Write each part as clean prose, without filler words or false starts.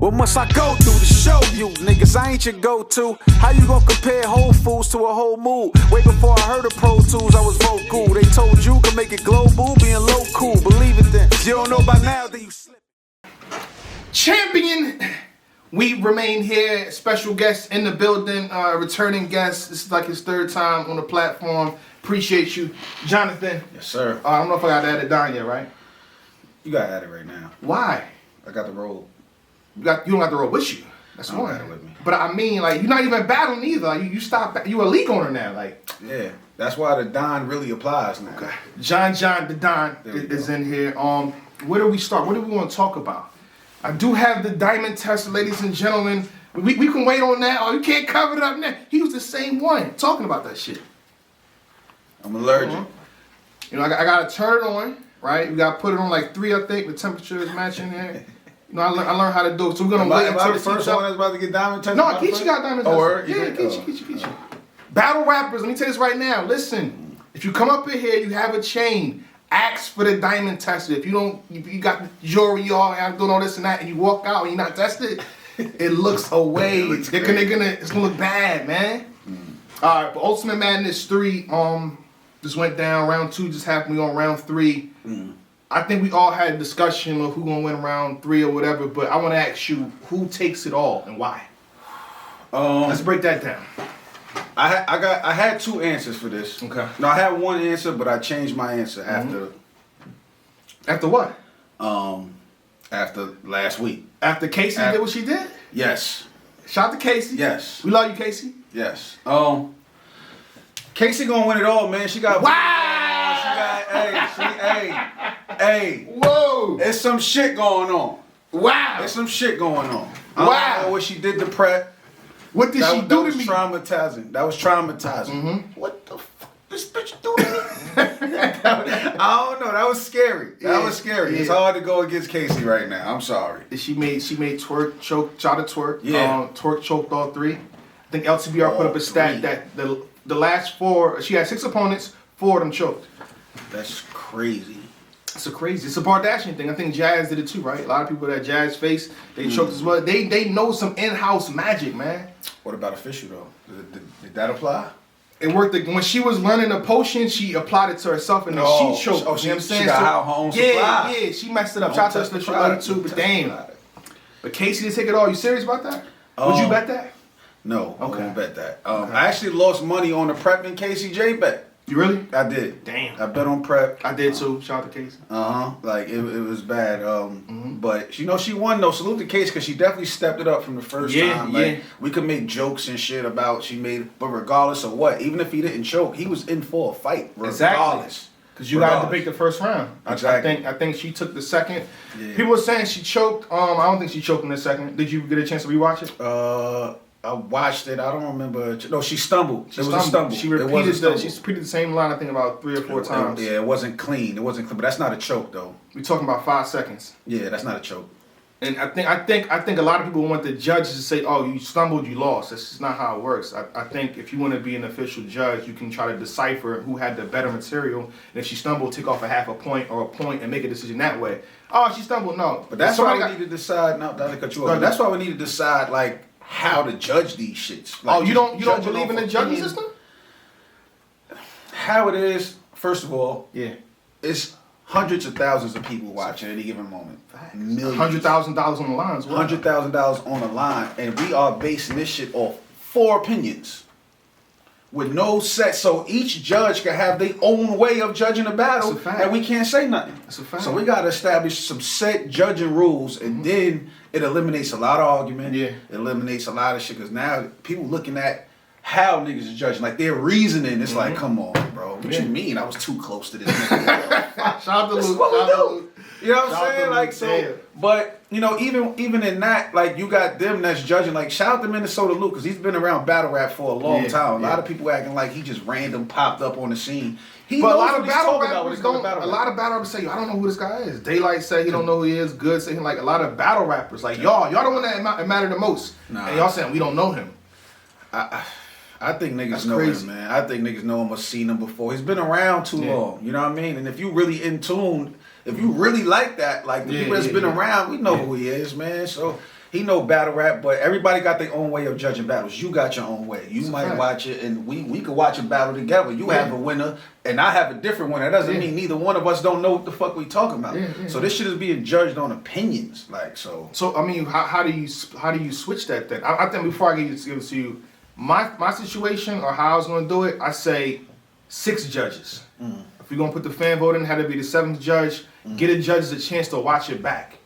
What must I go through to show you? Niggas, I ain't your go-to. How you gonna compare Whole Foods to a whole mood? Way before I heard of Pro Tools, I was vocal. They told you could make it global, being low cool. Believe it then. If you don't know by now, then you slip. Champion, we remain here. Special guest in the building, returning guest. This is like his third time on the platform. Appreciate you, Jonathan. Yes, sir. I don't know if I got added down yet, right? You got at it right now. Why? I got the roll. You don't got the roll with you. That's I don't one. got it with me. But I mean, like, you're not even battling either. Like, you stopped. You a league owner now. Like, Yeah, that's why the Don really applies now. okay. John the Don There we is go. in here. Where do we start? What do we want to talk about? I do have the diamond test, ladies and gentlemen. We can wait on that. Oh, you can't cover it up now. He was the same one talking about that shit. I'm allergic. You know, I gotta turn it on, right? We gotta put it on like 3, I think. The temperature is matching here. You know, I learned how to do it. So we're gonna wait Am I until the the first seats one up. that's about to get diamond tested? No, Geechee got diamond Oh, test. word? Yeah, You did? Geechee. Battle rappers, let me tell you this right now. Listen, if you come up in here, you have a chain. Ask for the diamond tester. If you don't, if you got jewelry, y'all have doing all this and that, and you walk out and you're not tested, it looks away. It looks It's gonna look bad, man. All right, but Ultimate Madness 3, just went down. Round 2 just happened. We on round 3. I think we all had a discussion of who gonna win round 3 or whatever. But I want to ask you, who takes it all and why? Let's break that down. I had 2 answers for this. Okay. No, I had 1 answer, but I changed my answer After what? after last week. After Casey did what she did? Yes. Shout out to Casey. Yes. We love you, Casey. Yes. Casey gonna win it all, man. She got. Wow! Hey. Whoa! There's some shit going on. Wow! There's some shit going on. I Wow. don't know what she did to Prep. What did she That do was to me? traumatizing. That was traumatizing. What the fuck this bitch do to me? I don't know. That was scary. That was scary. It's hard to go against Casey right now. I'm sorry. She made twerk choke, shot a twerk. Yeah. Twerk choked all 3. I think LTBR put up a stat 3. that the last 4, she had 6 opponents, 4 of them choked. That's crazy. It's a Bardashian thing. I think Jazz did it too, right? A lot of people that Jazz face, they choked as well. They know some in-house magic, man. What about official though? Did that apply? It worked. When she was learning the potion, she applied it to herself and then she choked. Oh, you know what I'm saying? she got her own supply. Yeah, she messed it up. Shout out to the other 2, but damn. But Casey did take it all. You serious about that? Would you bet that? No, I Okay. won't bet that. I actually lost money on the Prep and Casey J bet. You really? I did. Damn. I bet on Prep. I did too. Shout out to Casey. Like it was bad. But you know she won though. Salute to Casey because she definitely stepped it up from the first time. Like, we could make jokes and shit about but regardless of what, even if he didn't choke, he was in for a fight. Regardless. Because you got to debate the first round. Exactly. I think she took the second. Yeah. People were saying she choked. I don't think she choked in the second. Did you get a chance to rewatch it? I watched it. I don't remember. No, she stumbled. It was a stumble. She It was a repeated stumble. she repeated the same line I think about 3 or 4 times. Yeah, it wasn't clean. But that's not a choke though. We're talking about 5 seconds. Yeah, that's not a choke. And I think a lot of people want the judges to say, "Oh, you stumbled, you lost." That's just not how it works. I think if you want to be an official judge, you can try to decipher who had the better material. And if she stumbled, take off a half a point or a point and make a decision that way. Oh, she stumbled, no. But that's why we need to decide. No, not to cut you off. No, That's why we need to decide like how to judge these shits. Like, Oh, you don't judging believe in off the judging opinion. system? How it is, first of all, Yeah. it's hundreds of thousands of people watching at any given moment. Millions. $100,000 on the lines. What? $100,000 on the line, and we are basing this shit off 4 opinions with no set. So each judge can have their own way of judging a battle, That's a fact. and we can't say nothing. That's a fact. So we gotta establish some set judging rules, and then it eliminates a lot of argument. Yeah. It eliminates a lot of shit because now people looking at how niggas is judging, like their reasoning. It's like, come on, bro. What you mean? I was too close to this nigga. Shout out to This is Luke. what Shout out we to do. Luke. You know what Shout I'm out saying? to Like Luke. so, Damn. but you know, even in that, like you got them that's judging. Like shout out to Minnesota Luke because he's been around battle rap for a long Yeah, time. A yeah. lot of people acting like he just random popped up on the scene. He But a knows lot what of he's battle talking about when rappers it comes to don't. battle A rap. lot of battle rappers say, "I don't know who this guy is." Daylight say he don't know who he is. Good saying like a lot of battle rappers like y'all the one that matter the most. Nah. And y'all saying we don't know him. I think niggas That's know crazy. him, man. I think niggas know him or seen him before. He's been around too long. You know what I mean? And if you really in tune, if you really like that, like the people that's been around, we know who he is, man. So he know battle rap, but everybody got their own way of judging battles. You got your own way. You That's might fact. watch it, and we could watch a battle together. You have a winner, and I have a different winner. That doesn't mean neither one of us don't know what the fuck we talking about. So this shit is being judged on opinions, like so. So I mean, how do you switch that then? I think before I give it to you, my situation or how I was gonna do it, I say 6 judges. If you're gonna put the fan vote in, had to be the 7th judge. Get a judge a chance to watch it back.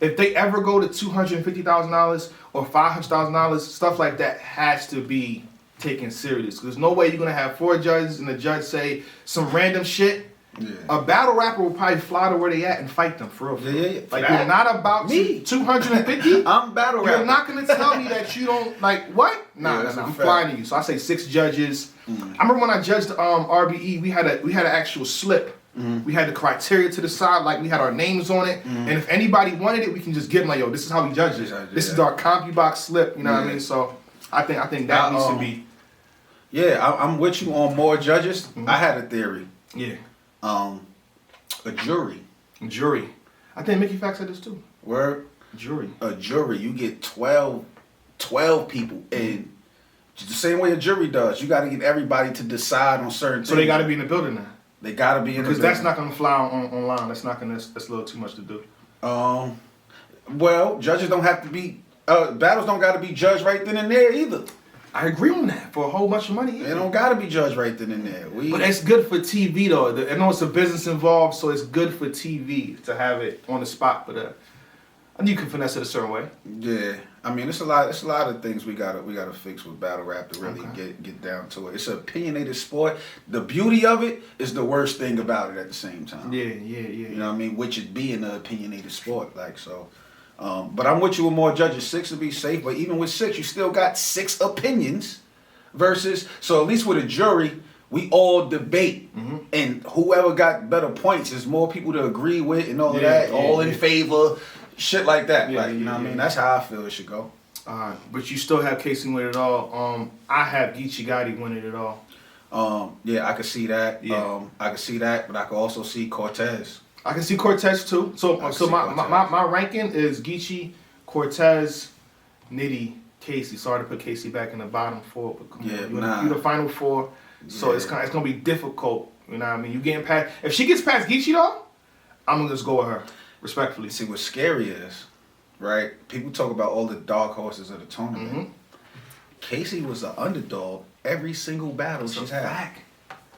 If they ever go to $250,000 or $500,000, stuff like that has to be taken serious. There's no way you're gonna have 4 judges and the judge say some random shit. Yeah. A battle rapper will probably fly to where they at and fight them for real. Yeah. Like you're not about Me. 250. I'm battle rapper. You're not gonna tell me that you don't like what? Nah, that's a I'm fact. flying to you. So I say 6 judges. I remember when I judged RBE, we had an actual slip. We had the criteria to the side, like we had our names on it. And if anybody wanted it, we can just give them like, yo, this is how we judge it. This is our CompuBox slip. You know what I mean? So I think that needs to be. Yeah, I'm with you on more judges. I had a theory. Yeah. A jury. Jury. I think Mickey Fax said this too. Where Jury. a jury, you get 12 people, and the same way a jury does, you got to get everybody to decide on certain things. So they got to be in the building now. They got to be in the Because building. that's not gonna fly online. That's not gonna. That's a little too much to do. Well, judges don't have to be. Battles don't got to be judged right then and there either. I agree on that for a whole bunch of money. They don't got to be judged right then and there. But it's good for TV though. I know it's a business involved, so it's good for TV to have it on the spot. But you can finesse it a certain way. Yeah, I mean, it's a lot of things we gotta fix with battle rap to really get down to it. It's an opinionated sport. The beauty of it is the worst thing about it at the same time. Yeah. You know what I mean? Which it being an opinionated sport, like so. But I'm with you with more judges. 6 to be safe, but even with 6, you still got 6 opinions. Versus, so at least with a jury, we all debate, and whoever got better points is more people to agree with, and all of that, all in favor. Shit like that, you know what I mean? That's how I feel it should go. But you still have Casey win it all. I have Geechee Gotti winning it all. Yeah, I could see that. Yeah. I could see that, but I could also see Cortez. I can see Cortez too. So my ranking is Geechee, Cortez, Nitty, Casey. Sorry to put Casey back in the bottom 4, but come on, you're the final 4. So it's gonna be difficult. You know what I mean? You getting past. If she gets past Geechee though, I'm gonna just go with her. Respectfully. See, what's scary is, right? People talk about all the dark horses of the tournament. Casey was an underdog every single battle she's had.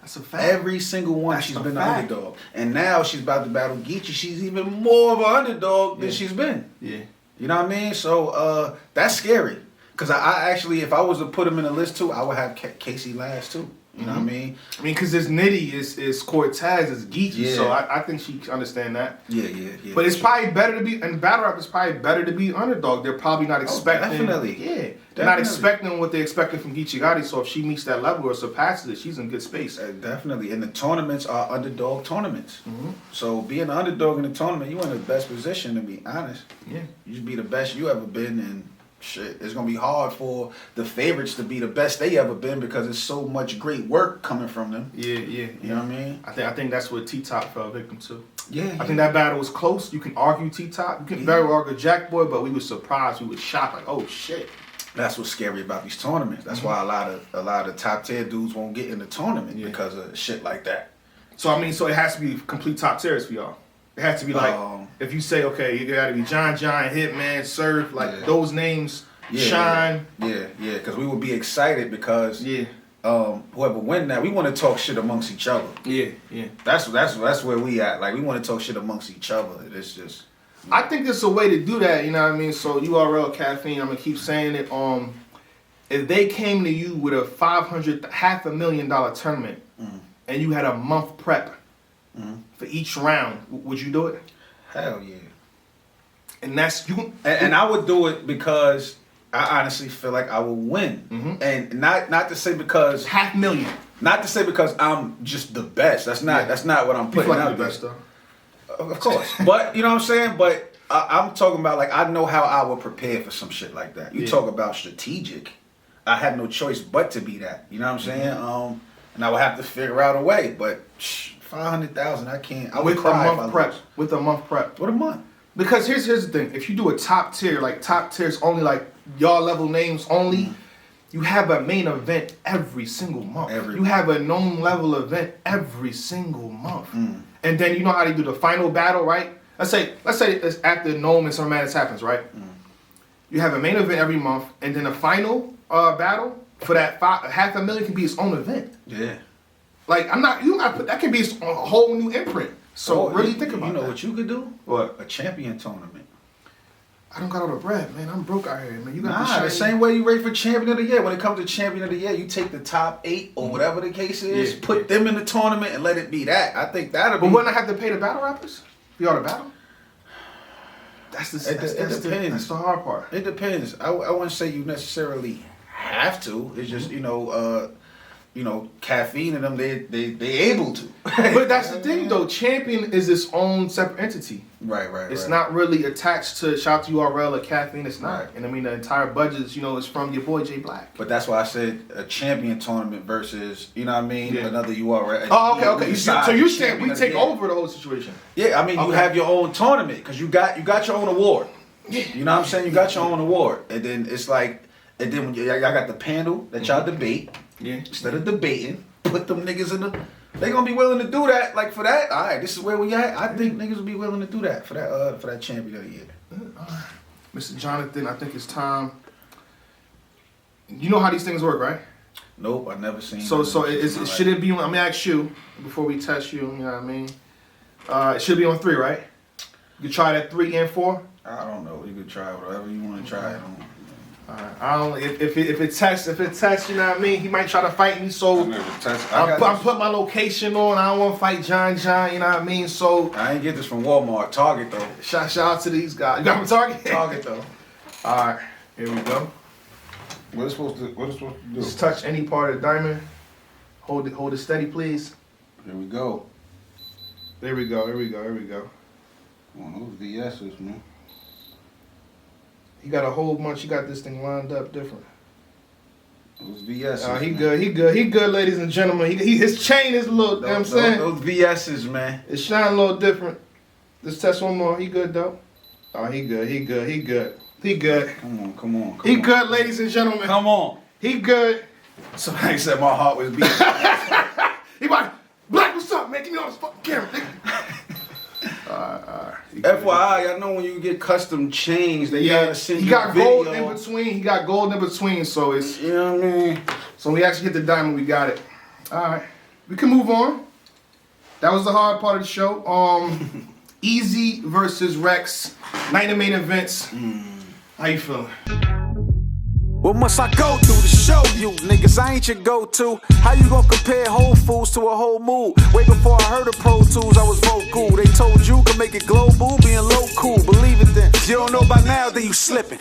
That's a fact. Every single one she's been an underdog. And now she's about to battle Geechee. She's even more of an underdog than she's been. Yeah. You know what I mean? So that's scary. Because I actually, if I was to put him in a list too, I would have Casey last too. You know what I mean? I mean, because this Nitty is Cortez, is Geechee, so I think she understand that. Yeah. But it's probably better to be, and battle rap is probably better to be underdog. They're probably not expecting. Definitely. Yeah. They're not expecting what they expected from Geechee Gotti, so if she meets that level or surpasses it, she's in good space. Definitely. And the tournaments are underdog tournaments. So being an underdog in the tournament, you're in the best position, to be honest. Yeah. You should be the best you ever been, and shit, it's gonna be hard for the favorites to be the best they ever been because there's so much great work coming from them. Yeah. You know what I mean? I think that's what T-Top fell victim to. Yeah. I think that battle was close. You can argue T-Top. You can very well argue Jack Boy, but we were surprised. We were shocked. Like, oh shit. That's what's scary about these tournaments. That's why a lot of top tier dudes won't get in the tournament because of shit like that. So I mean, so it has to be complete top tiers for y'all. It has to be like if you say, okay, you got to be John, Hitman, Surf, like those names. Shine. Yeah, because we would be excited because whoever win that, we want to talk shit amongst each other. Yeah. That's where we at. Like we want to talk shit amongst each other. It's just. I think there's a way to do that. You know what I mean? So URL Caffeine. I'm gonna keep saying it. If they came to you with a $500,000 tournament, and you had a month prep for each round, would you do it? Hell yeah. And that's you. And I would do it because I honestly feel like I will win, and not to say because $500,000. Not to say because I'm just the best. That's not what I'm putting out there. Best, though. Of course, but you know what I'm saying. But I'm talking about like I know how I would prepare for some shit like that. You talk about strategic. I had no choice but to be that. You know what I'm saying? And I would have to figure out a way. But $500,000, I can't. I would cry if I lose. With a month prep. What a month. Because here's the thing. If you do a top tier, like top tiers only, like y'all level names only, you have a main event every single month. You have a known level event every single month. And then you know how they do the final battle, right? Let's say it's after Gnome and Summer Madness happens, right? You have a main event every month, and then a final battle for that $500,000 can be its own event. Yeah. Like you gotta put that can be a whole new imprint. So really think about it. You know what you could do? What? A champion tournament. I don't got all the bread, man. I'm broke out here, man. You got the same way you rate for champion of the year. When it comes to champion of the year, you take the top 8 or whatever the case is, put them in the tournament and let it be that. I think that'll be. But wouldn't I have to pay the battle rappers for y'all to battle? It depends. That's the hard part. It depends. I wouldn't say you necessarily have to. It's just Caffeine and them they able to. But that's the thing though. Champion is its own separate entity. Right. It's not really attached to shout out to URL or Caffeine. It's not. And I mean the entire budget is from your boy Jay Black. But that's why I said a champion tournament versus another URL. Oh, okay. So you saying we take over the whole situation? Yeah, I mean you have your own tournament because you got your own award. Yeah. You know what I'm saying? You got your own award, and then it's like, and then when y'all got the panel that y'all debate. Yeah. Instead of debating, put them niggas in the. They gonna be willing to do that. Like for that, all right. This is where we at. I think niggas will be willing to do that for that champion of the year. Mr. Jonathan, I think it's time. You know how these things work, right? Nope, I've never seen. So should it be? I'm gonna ask you before we test you. You know what I mean? It should be on 3, right? You can try that 3 and 4. I don't know. You could try whatever you want to try. I don't. If it tests, you know what I mean. He might try to fight me, so I'm putting my location on. I don't want to fight John. You know what I mean. So I ain't get this from Walmart. Target though. Shout out to these guys. You got from Target. Target though. All right, here we go. What is supposed to do? Just touch any part of the diamond. Hold it steady, please. Here we go. There we go. One of those VS's, man. He got a whole bunch. He got this thing lined up different. Those VS's. He good, ladies and gentlemen. His chain is a little. You know what I'm saying? Those VS's, man. It shine a little different. Let's test one more. He good though. Oh, he good. Come on. He good, ladies and gentlemen. Come on. He good. Somebody said my heart was beating. He about Black, what's up, man? Give me all this fucking camera, nigga. FYI, y'all know when you get custom chains, they gotta send you got video. gold in between. He got gold in between, so it's you know what I mean. So when we actually get the diamond, we got it. All right, we can move on. That was the hard part of the show. Easy versus Rex, night of main events. How you feeling? What must I go through to show you? Niggas, I ain't your go-to. How you gonna compare Whole Foods to a whole mood? Way before I heard of Pro Tools, I was vocal. They told you could make it global, being low cool. Believe it then. If you don't know by now, then you slipping.